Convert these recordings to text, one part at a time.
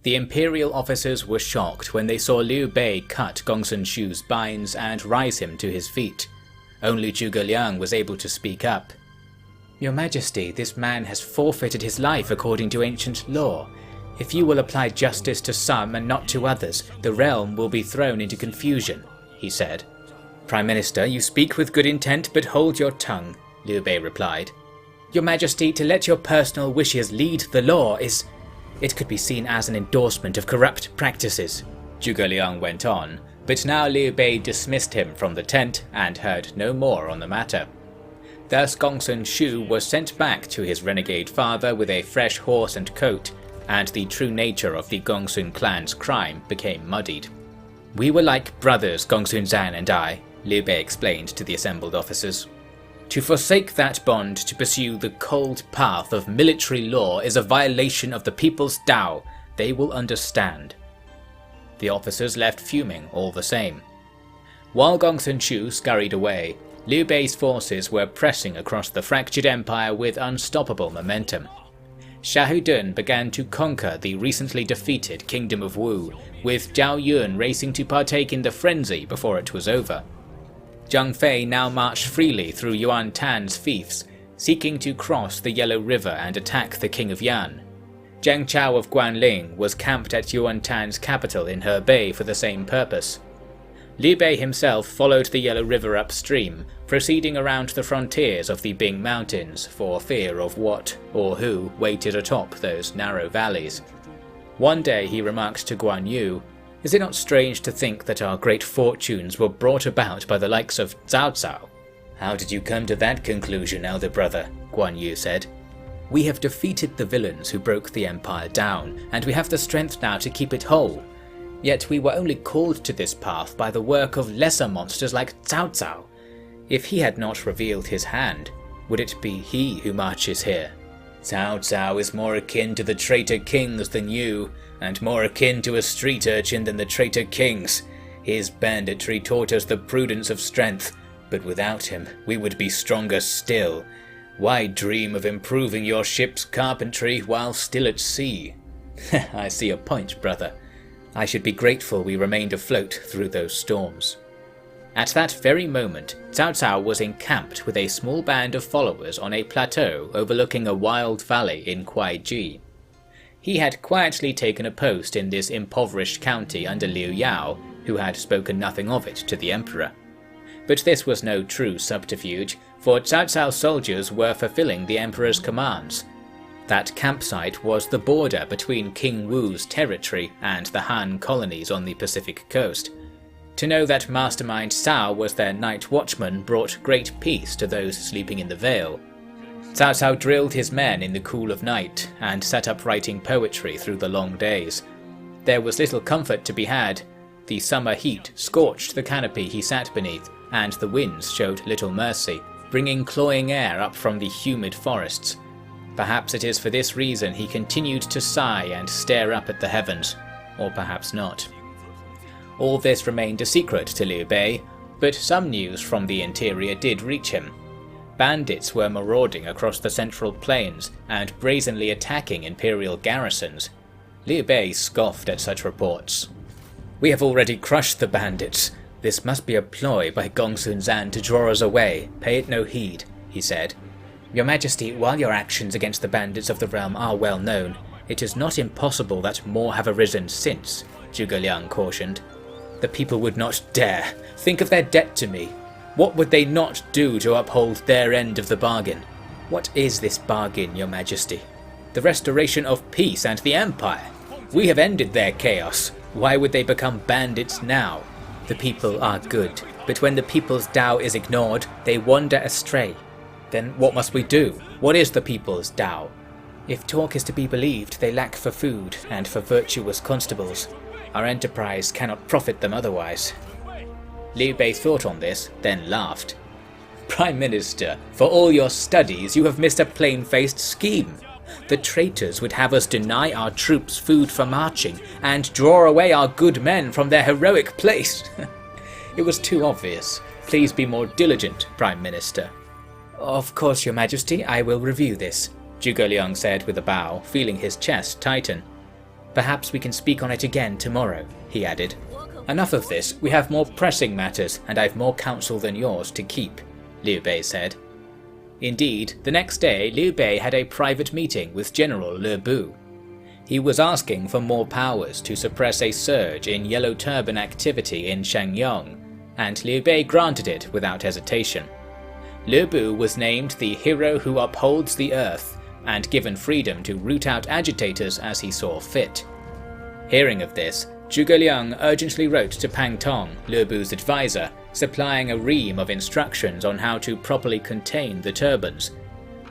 The imperial officers were shocked when they saw Liu Bei cut Gongsun Shu's binds and rise him to his feet. Only Zhuge Liang was able to speak up. "Your Majesty, this man has forfeited his life according to ancient law. If you will apply justice to some and not to others, the realm will be thrown into confusion," he said. "Prime Minister, you speak with good intent, but hold your tongue," Liu Bei replied. "Your Majesty, to let your personal wishes lead the law it could be seen as an endorsement of corrupt practices," Zhuge Liang went on, but now Liu Bei dismissed him from the tent and heard no more on the matter. Thus Gongsun Shu was sent back to his renegade father with a fresh horse and coat, and the true nature of the Gongsun clan's crime became muddied. "We were like brothers, Gongsun Zan and I," Liu Bei explained to the assembled officers. "To forsake that bond to pursue the cold path of military law is a violation of the people's Tao. They will understand." The officers left fuming all the same. While Gongsun Shu scurried away, Liu Bei's forces were pressing across the fractured empire with unstoppable momentum. Xiahou Dun began to conquer the recently defeated Kingdom of Wu, with Zhao Yun racing to partake in the frenzy before it was over. Zhang Fei now marched freely through Yuan Tan's fiefs, seeking to cross the Yellow River and attack the King of Yan. Zheng Chao of Guanling was camped at Yuan Tan's capital in Hebei for the same purpose. Liu Bei himself followed the Yellow River upstream, proceeding around the frontiers of the Bing Mountains for fear of what or who waited atop those narrow valleys. One day he remarked to Guan Yu, "Is it not strange to think that our great fortunes were brought about by the likes of Cao Cao?" "How did you come to that conclusion, elder brother?" Guan Yu said. "We have defeated the villains who broke the empire down, and we have the strength now to keep it whole. Yet we were only called to this path by the work of lesser monsters like Cao Cao. If he had not revealed his hand, would it be he who marches here? Cao Cao is more akin to the traitor kings than you, and more akin to a street urchin than the traitor kings. His banditry taught us the prudence of strength, but without him we would be stronger still. Why dream of improving your ship's carpentry while still at sea?" "I see your point, brother. I should be grateful we remained afloat through those storms." At that very moment, Cao Cao was encamped with a small band of followers on a plateau overlooking a wild valley in Kuai-ji. He had quietly taken a post in this impoverished county under Liu Yao, who had spoken nothing of it to the emperor. But this was no true subterfuge, for Cao Cao's soldiers were fulfilling the emperor's commands. That campsite was the border between King Wu's territory and the Han colonies on the Pacific coast. To know that Mastermind Cao was their night watchman brought great peace to those sleeping in the Vale. Cao Cao drilled his men in the cool of night and sat up writing poetry through the long days. There was little comfort to be had. The summer heat scorched the canopy he sat beneath, and the winds showed little mercy, bringing cloying air up from the humid forests. Perhaps it is for this reason he continued to sigh and stare up at the heavens, or perhaps not. All this remained a secret to Liu Bei, but some news from the interior did reach him. Bandits were marauding across the central plains and brazenly attacking imperial garrisons. Liu Bei scoffed at such reports. "We have already crushed the bandits. This must be a ploy by Gongsun Zan to draw us away. Pay it no heed," he said. "Your Majesty, while your actions against the bandits of the realm are well known, it is not impossible that more have arisen since," Zhuge Liang cautioned. "The people would not dare. Think of their debt to me. What would they not do to uphold their end of the bargain? What is this bargain, Your Majesty? The restoration of peace and the empire. We have ended their chaos. Why would they become bandits now? The people are good, but when the people's Tao is ignored, they wander astray. Then what must we do? What is the people's Tao? If talk is to be believed, they lack for food and for virtuous constables. Our enterprise cannot profit them otherwise." Liu Bei thought on this, then laughed. "Prime Minister, for all your studies you have missed a plain-faced scheme. The traitors would have us deny our troops food for marching and draw away our good men from their heroic place. It was too obvious. Please be more diligent, Prime Minister." "Of course, Your Majesty, I will review this," Zhuge Liang said with a bow, feeling his chest tighten. Perhaps we can speak on it again tomorrow, he added. Enough of this, we have more pressing matters and I've more counsel than yours to keep, Liu Bei said. Indeed, the next day Liu Bei had a private meeting with General Liu Bei. He was asking for more powers to suppress a surge in Yellow Turban activity in Shenyang, and Liu Bei granted it without hesitation. Liu Bei was named the hero who upholds the earth, and given freedom to root out agitators as he saw fit. Hearing of this, Zhuge Liang urgently wrote to Pang Tong, Liu Bei's advisor, supplying a ream of instructions on how to properly contain the turbans.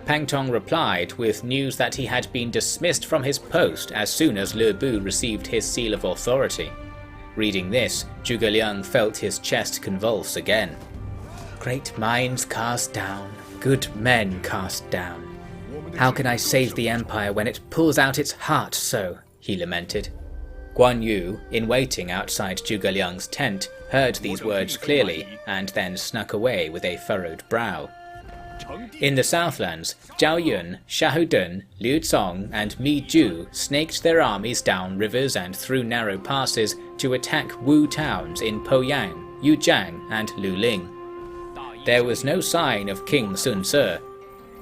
Pang Tong replied with news that he had been dismissed from his post as soon as Liu Bei received his seal of authority. Reading this, Zhuge Liang felt his chest convulse again. Great minds cast down, good men cast down. How can I save the empire when it pulls out its heart so? He lamented. Guan Yu, in waiting outside Zhuge Liang's tent, heard these words clearly and then snuck away with a furrowed brow. In the Southlands, Zhao Yun, Xiahou Dun, Liu Cong, and Mi Ju snaked their armies down rivers and through narrow passes to attack Wu towns in Poyang, Yujiang, and Luling. There was no sign of King Sun Ce.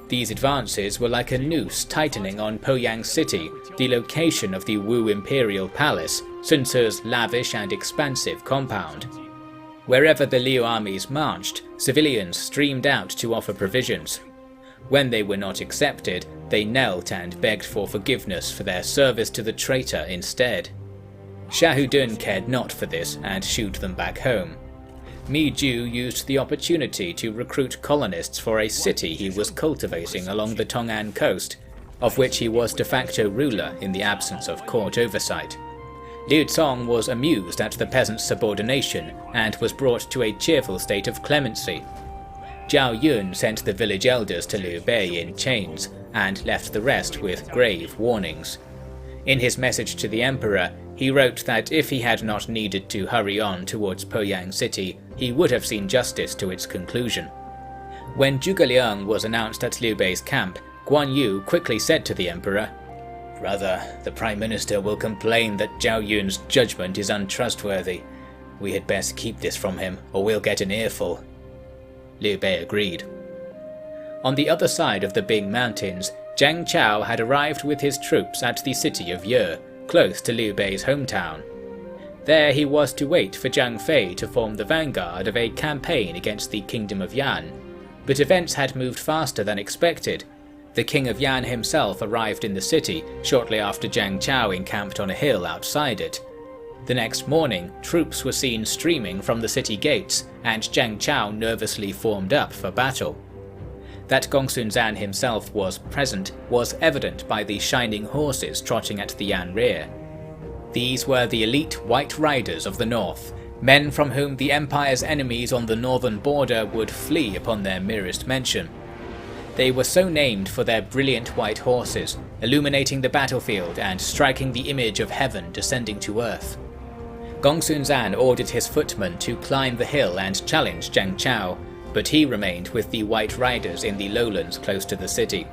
These advances were like a noose tightening on Poyang City, the location of the Wu Imperial Palace, Sun Ce's lavish and expansive compound. Wherever the Liu armies marched, civilians streamed out to offer provisions. When they were not accepted, they knelt and begged for forgiveness for their service to the traitor instead. Xiahou Dun cared not for this and shooed them back home. Mi Ju used the opportunity to recruit colonists for a city he was cultivating along the Tong'an coast, of which he was de facto ruler in the absence of court oversight. Liu Cong was amused at the peasants' subordination and was brought to a cheerful state of clemency. Zhao Yun sent the village elders to Liu Bei in chains and left the rest with grave warnings. In his message to the emperor, he wrote that if he had not needed to hurry on towards Poyang City, he would have seen justice to its conclusion. When Zhuge Liang was announced at Liu Bei's camp, Guan Yu quickly said to the emperor, "Brother, the Prime Minister will complain that Zhao Yun's judgment is untrustworthy. We had best keep this from him, or we'll get an earful." Liu Bei agreed. On the other side of the Bing Mountains, Zhang Chao had arrived with his troops at the city of Ye, close to Liu Bei's hometown. There he was to wait for Zhang Fei to form the vanguard of a campaign against the Kingdom of Yan. But events had moved faster than expected. The King of Yan himself arrived in the city shortly after Zhang Chao encamped on a hill outside it. The next morning, troops were seen streaming from the city gates, and Zhang Chao nervously formed up for battle. That Gongsun Zan himself was present was evident by the shining horses trotting at the Yan rear. These were the elite White Riders of the north, men from whom the Empire's enemies on the northern border would flee upon their merest mention. They were so named for their brilliant white horses, illuminating the battlefield and striking the image of heaven descending to earth. Gongsun Zan ordered his footmen to climb the hill and challenge Zhang Chao, but he remained with the White Riders in the lowlands close to the city.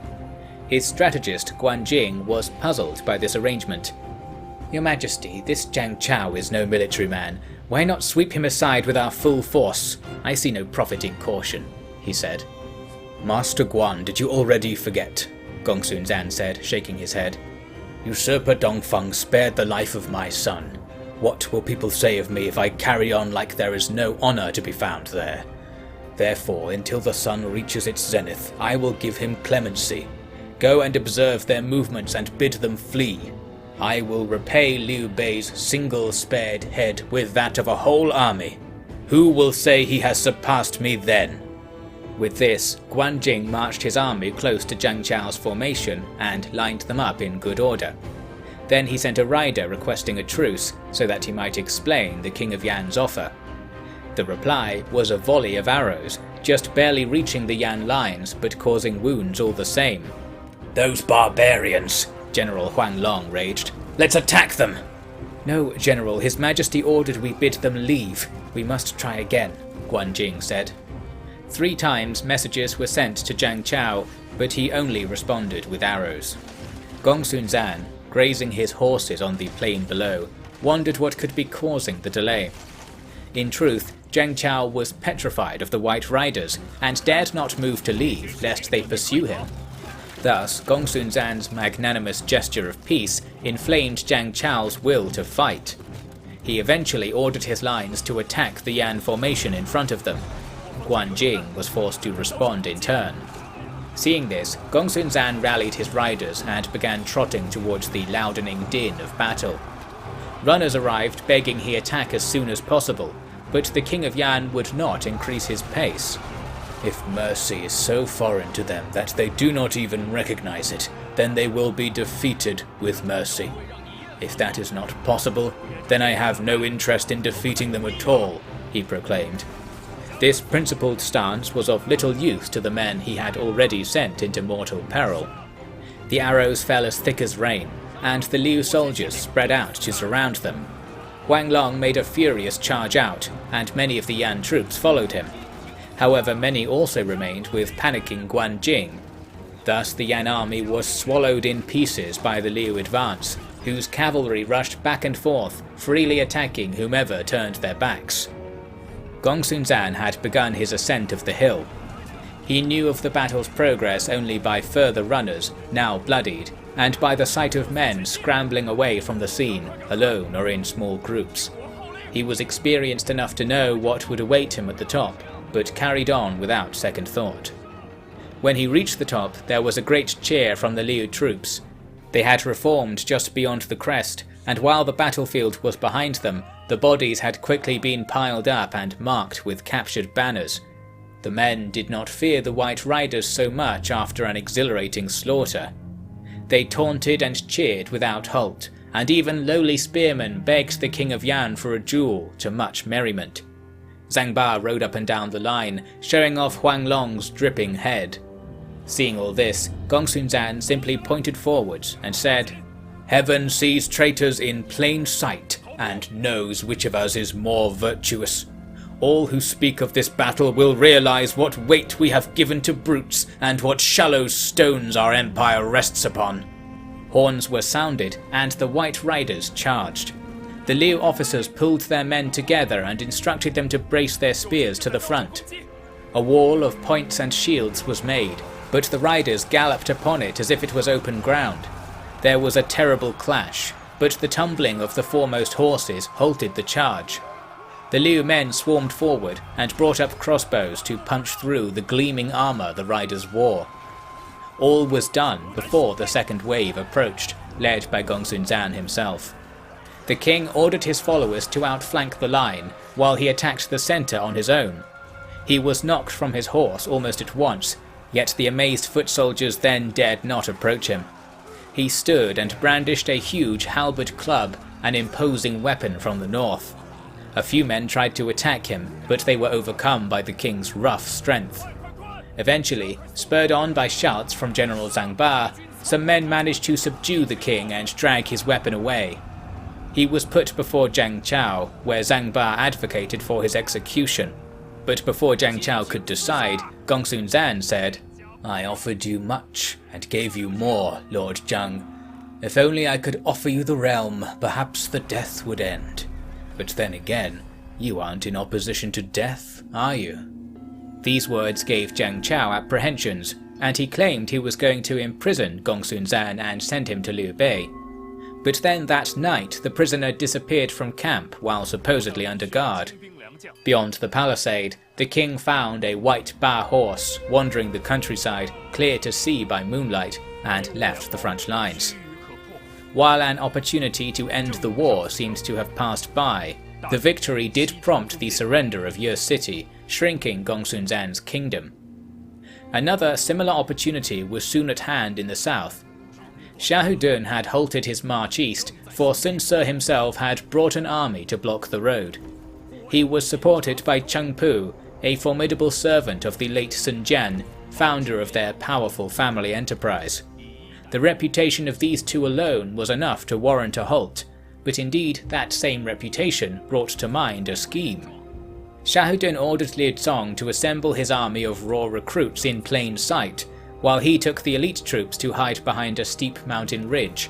His strategist Guan Jing was puzzled by this arrangement. "Your Majesty, this Zhang Chao is no military man. Why not sweep him aside with our full force? I see no profit in caution," he said. "Master Guan, did you already forget?" Gongsun Zan said, shaking his head. "Usurper Dongfeng spared the life of my son. What will people say of me if I carry on like there is no honor to be found there? Therefore, until the sun reaches its zenith, I will give him clemency. Go and observe their movements and bid them flee. I will repay Liu Bei's single spared head with that of a whole army. Who will say he has surpassed me then?" With this, Guan Jing marched his army close to Zhang Chao's formation and lined them up in good order. Then he sent a rider requesting a truce so that he might explain the King of Yan's offer. The reply was a volley of arrows, just barely reaching the Yan lines but causing wounds all the same. "Those barbarians!" General Huang Long raged. "Let's attack them!" "No, General, His Majesty ordered we bid them leave. We must try again," Guan Jing said. 3 times messages were sent to Zhang Chao, but he only responded with arrows. Gongsun Zan, grazing his horses on the plain below, wondered what could be causing the delay. In truth, Zhang Chao was petrified of the White Riders and dared not move to leave lest they pursue him. Thus, Gongsun Zan's magnanimous gesture of peace inflamed Zhang Chao's will to fight. He eventually ordered his lines to attack the Yan formation in front of them. Guan Jing was forced to respond in turn. Seeing this, Gongsun Zan rallied his riders and began trotting towards the loudening din of battle. Runners arrived begging he attack as soon as possible, but the King of Yan would not increase his pace. If mercy is so foreign to them that they do not even recognize it, then they will be defeated with mercy. If that is not possible, then I have no interest in defeating them at all, he proclaimed. This principled stance was of little use to the men he had already sent into mortal peril. The arrows fell as thick as rain, and the Liu soldiers spread out to surround them. Wang Long made a furious charge out, and many of the Yan troops followed him. However, many also remained with panicking Guan Jing. Thus the Yan army was swallowed in pieces by the Liu advance, whose cavalry rushed back and forth, freely attacking whomever turned their backs. Gongsun Zan had begun his ascent of the hill. He knew of the battle's progress only by further runners, now bloodied, and by the sight of men scrambling away from the scene, alone or in small groups. He was experienced enough to know what would await him at the top, but carried on without second thought. When he reached the top, there was a great cheer from the Liu troops. They had reformed just beyond the crest, and while the battlefield was behind them, the bodies had quickly been piled up and marked with captured banners. The men did not fear the White Riders so much after an exhilarating slaughter. They taunted and cheered without halt, and even lowly spearmen begged the King of Yan for a duel, to much merriment. Zhang Ba rode up and down the line, showing off Huang Long's dripping head. Seeing all this, Gongsun Zan simply pointed forwards and said, "Heaven sees traitors in plain sight, and knows which of us is more virtuous. All who speak of this battle will realize what weight we have given to brutes, and what shallow stones our empire rests upon." Horns were sounded, and the White Riders charged. The Liu officers pulled their men together and instructed them to brace their spears to the front. A wall of points and shields was made, but the riders galloped upon it as if it was open ground. There was a terrible clash, but the tumbling of the foremost horses halted the charge. The Liu men swarmed forward and brought up crossbows to punch through the gleaming armour the riders wore. All was done before the second wave approached, led by Gongsun Zan himself. The king ordered his followers to outflank the line, while he attacked the centre on his own. He was knocked from his horse almost at once, yet the amazed foot soldiers then dared not approach him. He stood and brandished a huge halberd club, an imposing weapon from the north. A few men tried to attack him, but they were overcome by the king's rough strength. Eventually, spurred on by shouts from General Zhang Ba, some men managed to subdue the king and drag his weapon away. He was put before Zhang Chao, where Zhang Ba advocated for his execution. But before Zhang Chao could decide, Gongsun Zan said, "I offered you much, and gave you more, Lord Zhang. If only I could offer you the realm, perhaps the death would end. But then again, you aren't in opposition to death, are you?" These words gave Zhang Chao apprehensions, and he claimed he was going to imprison Gongsun Zan and send him to Liu Bei. But then that night the prisoner disappeared from camp while supposedly under guard. Beyond the palisade, the king found a white Ba horse wandering the countryside, clear to see by moonlight, and left the front lines. While an opportunity to end the war seemed to have passed by, the victory did prompt the surrender of Ye City, shrinking Gongsun Zan's kingdom. Another similar opportunity was soon at hand in the south. Xiahou Dun had halted his march east, for Sun Ce himself had brought an army to block the road. He was supported by Cheng Pu, a formidable servant of the late Sun Jian, founder of their powerful family enterprise. The reputation of these two alone was enough to warrant a halt, but indeed that same reputation brought to mind a scheme. Xiahou Dun ordered Liu Cong to assemble his army of raw recruits in plain sight, while he took the elite troops to hide behind a steep mountain ridge.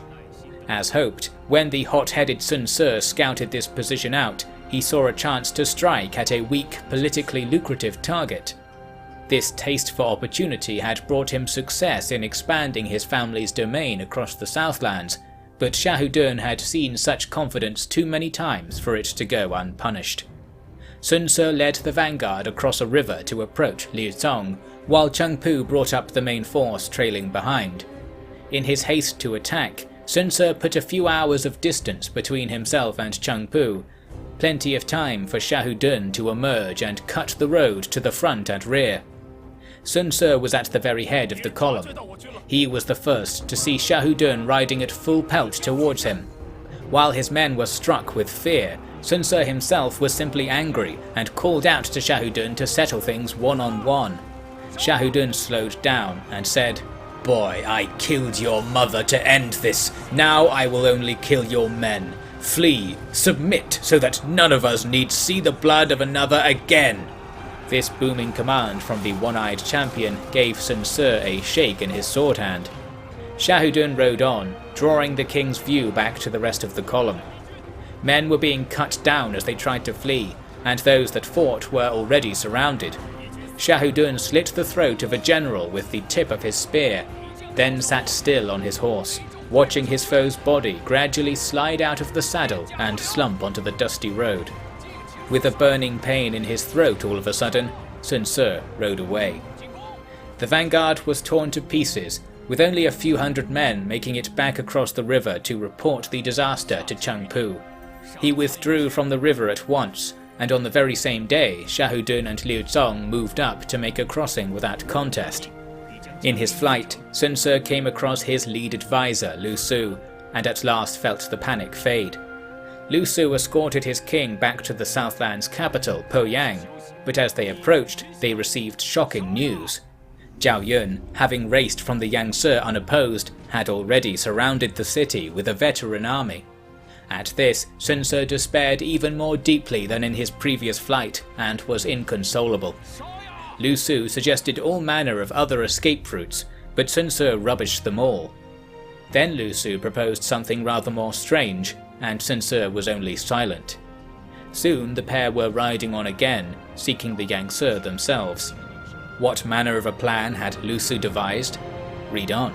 As hoped, when the hot-headed Sun Ce scouted this position out, he saw a chance to strike at a weak, politically lucrative target. This taste for opportunity had brought him success in expanding his family's domain across the Southlands, but Shahudun had seen such confidence too many times for it to go unpunished. Sun Ce led the vanguard across a river to approach Liu Zong, while Cheng Pu brought up the main force trailing behind. In his haste to attack, Sun Ce put a few hours of distance between himself and Cheng Pu, plenty of time for Shahudun to emerge and cut the road to the front and rear. Sun Ce was at the very head of the column. He was the first to see Shahudun riding at full pelt towards him. While his men were struck with fear, Sun Ce himself was simply angry and called out to Shahudun to settle things one-on-one. Shahudun slowed down and said, "Boy, I killed your mother to end this. Now I will only kill your men. Flee, submit, so that none of us need see the blood of another again." This booming command from the one-eyed champion gave Sun Ce a shake in his sword hand. Shahudun rode on, drawing the king's view back to the rest of the column. Men were being cut down as they tried to flee, and those that fought were already surrounded. Shahudun slit the throat of a general with the tip of his spear, then sat still on his horse, watching his foe's body gradually slide out of the saddle and slump onto the dusty road. With a burning pain in his throat all of a sudden, Sun Ce rode away. The vanguard was torn to pieces, with only a few hundred men making it back across the river to report the disaster to Cheng Pu. He withdrew from the river at once, and on the very same day Shahudun and Liu Zong moved up to make a crossing without contest. In his flight, Sun Ce came across his lead advisor Lu Su, and at last felt the panic fade. Lu Su escorted his king back to the Southland's capital, Poyang, but as they approached, they received shocking news. Zhao Yun, having raced from the Yangtze unopposed, had already surrounded the city with a veteran army. At this, Sun Ce despaired even more deeply than in his previous flight, and was inconsolable. Lu Su suggested all manner of other escape routes, but Sun Ce rubbished them all. Then Lu Su proposed something rather more strange, and Sun Ce was only silent. Soon the pair were riding on again, seeking the Yangtze themselves. What manner of a plan had Lu Su devised? Read on.